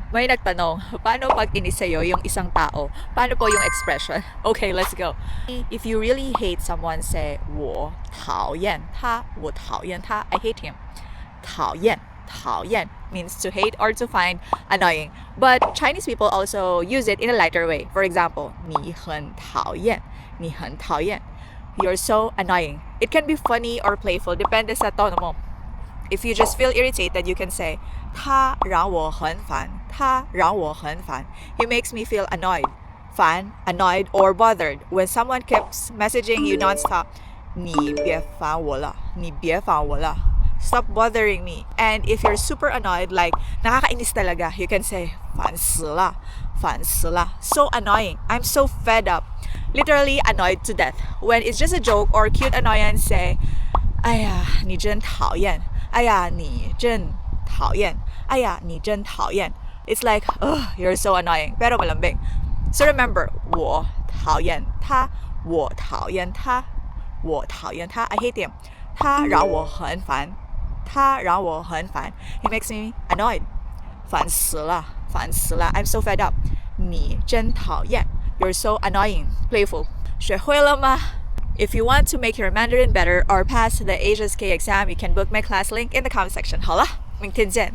May nagtanong, paano pag inis sa'yo yung isang tao? Paano po yung expression? Okay, let's go. If you really hate someone, say 我讨厌他,我讨厌他, I hate him. 讨厌 means to hate or to find annoying. But Chinese people also use it in a lighter way. For example, 你很讨厌,你很讨厌. You're so annoying. It can be funny or playful, depende sa tono mo. If you just feel irritated, you can say 他让我很烦,他让我很烦. He makes me feel annoyed. Fan, annoyed, or bothered when someone keeps messaging you nonstop. 你别烦我了,你别烦我了. Stop bothering me. And if you're super annoyed, like nakakainis talaga, you can say 烦死了,烦死了. So annoying. I'm so fed up. Literally annoyed to death. When it's just a joke or cute annoyance, say 哎呀,你真讨厌. 哎呀,你真讨厌. 哎呀,你真讨厌. It's like, ugh, you're so annoying. Pero malambing. So remember, 我讨厌他,我讨厌他,我讨厌他. I hate him. 他让我很烦,他让我很烦. He makes me annoyed. 烦死了,烦死了. I'm so fed up. 你真讨厌. You're so annoying. Playful. 学会了吗? If you want to make your Mandarin better or pass the HSK exam, you can book my class link in the comment section. 好了,明天见.